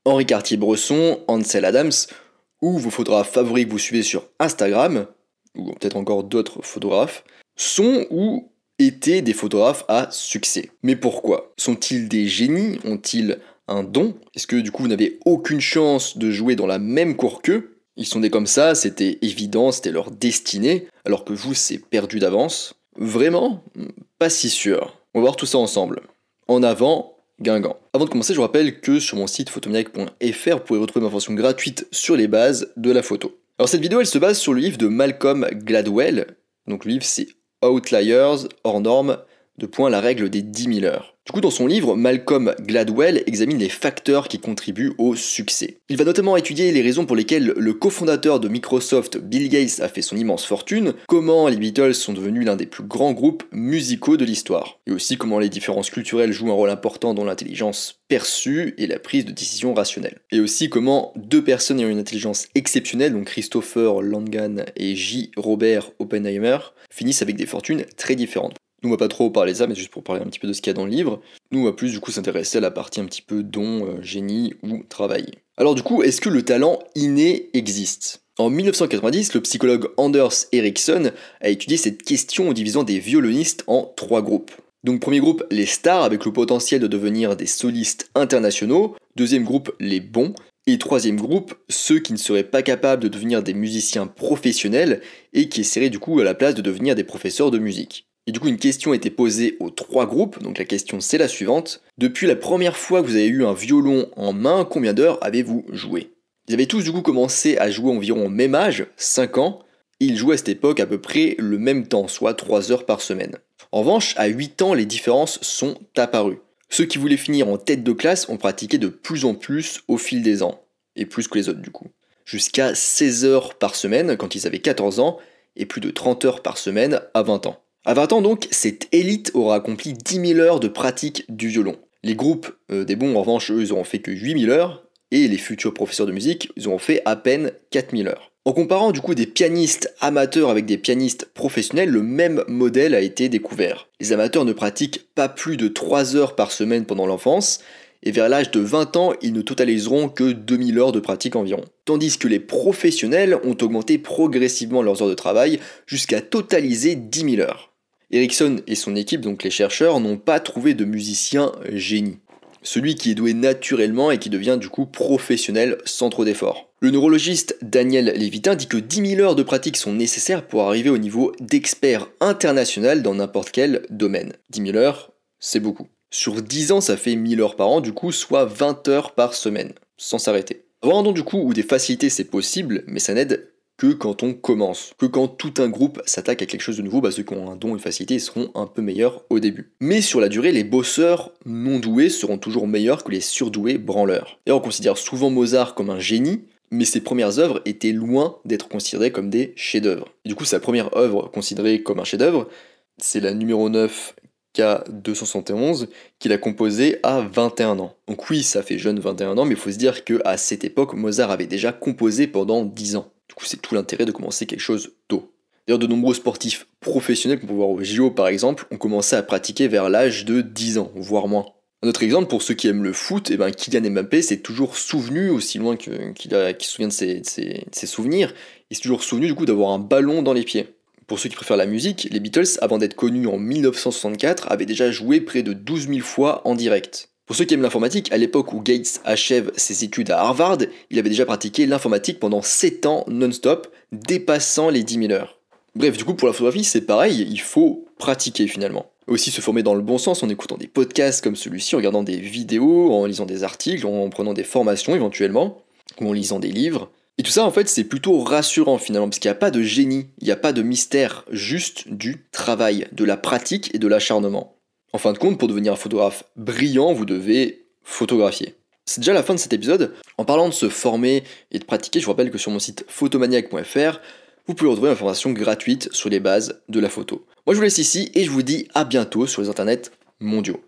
Henri Cartier-Bresson, Ansel Adams, ou vos photographes favoris que vous suivez sur Instagram, ou peut-être encore d'autres photographes, sont ou étaient des photographes à succès. Mais pourquoi? Sont-ils des génies? Ont-ils un don? Est-ce que du coup vous n'avez aucune chance de jouer dans la même cour qu'eux? Ils sont nés comme ça, c'était évident, c'était leur destinée, alors que vous c'est perdu d'avance. Vraiment? Pas si sûr. On va voir tout ça ensemble. En avant, Guingamp. Avant de commencer, je vous rappelle que sur mon site photomaniac.fr, vous pouvez retrouver une information gratuite sur les bases de la photo. Alors cette vidéo, elle se base sur le livre de Malcolm Gladwell. Donc le livre, c'est Outliers, hors normes, la règle des 10 000 heures. Du coup, dans son livre, Malcolm Gladwell examine les facteurs qui contribuent au succès. Il va notamment étudier les raisons pour lesquelles le cofondateur de Microsoft, Bill Gates, a fait son immense fortune, comment les Beatles sont devenus l'un des plus grands groupes musicaux de l'histoire, et aussi comment les différences culturelles jouent un rôle important dans l'intelligence perçue et la prise de décision rationnelle. Et aussi comment deux personnes ayant une intelligence exceptionnelle, donc Christopher Langan et J. Robert Oppenheimer, finissent avec des fortunes très différentes. Nous, on va pas trop parler de ça, mais juste pour parler un petit peu de ce qu'il y a dans le livre. Nous, on va plus du coup s'intéresser à la partie un petit peu don, génie ou travail. Alors du coup, est-ce que le talent inné existe? En 1990, le psychologue Anders Ericsson a étudié cette question en divisant des violonistes en 3 groupes. Donc premier groupe, les stars avec le potentiel de devenir des solistes internationaux. Deuxième groupe, les bons. Et troisième groupe, ceux qui ne seraient pas capables de devenir des musiciens professionnels et qui essaieraient du coup à la place de devenir des professeurs de musique. Et du coup, une question a été posée aux 3 groupes, donc la question c'est la suivante. Depuis la première fois que vous avez eu un violon en main, combien d'heures avez-vous joué? Ils avaient tous du coup commencé à jouer environ au même âge, 5 ans, et ils jouaient à cette époque à peu près le même temps, soit 3 heures par semaine. En revanche, à 8 ans, les différences sont apparues. Ceux qui voulaient finir en tête de classe ont pratiqué de plus en plus au fil des ans, et plus que les autres du coup. Jusqu'à 16 heures par semaine quand ils avaient 14 ans, et plus de 30 heures par semaine à 20 ans. À 20 ans donc, cette élite aura accompli 10 000 heures de pratique du violon. Les groupes des bons, en revanche, eux, ils auront fait que 8 000 heures, et les futurs professeurs de musique, ils auront fait à peine 4 000 heures. En comparant du coup des pianistes amateurs avec des pianistes professionnels, le même modèle a été découvert. Les amateurs ne pratiquent pas plus de 3 heures par semaine pendant l'enfance, et vers l'âge de 20 ans, ils ne totaliseront que 2000 heures de pratique environ. Tandis que les professionnels ont augmenté progressivement leurs heures de travail jusqu'à totaliser 10 000 heures. Ericsson et son équipe, donc les chercheurs, n'ont pas trouvé de musicien génie. Celui qui est doué naturellement et qui devient du coup professionnel sans trop d'efforts. Le neurologiste Daniel Lévitin dit que 10 000 heures de pratique sont nécessaires pour arriver au niveau d'expert international dans n'importe quel domaine. 10 000 heures, c'est beaucoup. Sur 10 ans, ça fait 1000 heures par an, du coup, soit 20 heures par semaine, sans s'arrêter. Avoir un don du coup ou des facilités, c'est possible, mais ça n'aide que quand on commence, que quand tout un groupe s'attaque à quelque chose de nouveau, ceux qui ont un don et une facilité seront un peu meilleurs au début. Mais sur la durée, les bosseurs non doués seront toujours meilleurs que les surdoués branleurs. Et on considère souvent Mozart comme un génie, mais ses premières œuvres étaient loin d'être considérées comme des chefs-d'œuvre. Du coup, sa première œuvre considérée comme un chef-d'œuvre, c'est la numéro 9 K271 qu'il a composée à 21 ans. Donc oui, ça fait jeune 21 ans, mais il faut se dire qu'à cette époque, Mozart avait déjà composé pendant 10 ans. Du coup, c'est tout l'intérêt de commencer quelque chose tôt. D'ailleurs, de nombreux sportifs professionnels qu'on peut voir au JO par exemple, ont commencé à pratiquer vers l'âge de 10 ans, voire moins. Un autre exemple, pour ceux qui aiment le foot, Kylian Mbappé s'est toujours souvenu, aussi loin qu'il se souvient de ses souvenirs, il s'est toujours souvenu du coup d'avoir un ballon dans les pieds. Pour ceux qui préfèrent la musique, les Beatles, avant d'être connus en 1964, avaient déjà joué près de 12 000 fois en direct. Pour ceux qui aiment l'informatique, à l'époque où Gates achève ses études à Harvard, il avait déjà pratiqué l'informatique pendant 7 ans non-stop, dépassant les 10 000 heures. Bref, du coup pour la photographie c'est pareil, il faut pratiquer finalement. Aussi se former dans le bon sens en écoutant des podcasts comme celui-ci, en regardant des vidéos, en lisant des articles, en prenant des formations éventuellement, ou en lisant des livres. Et tout ça en fait c'est plutôt rassurant finalement, parce qu'il n'y a pas de génie, il n'y a pas de mystère, juste du travail, de la pratique et de l'acharnement. En fin de compte, pour devenir un photographe brillant, vous devez photographier. C'est déjà la fin de cet épisode. En parlant de se former et de pratiquer, je vous rappelle que sur mon site photomaniac.fr, vous pouvez retrouver une information gratuite sur les bases de la photo. Moi je vous laisse ici et je vous dis à bientôt sur les internets mondiaux.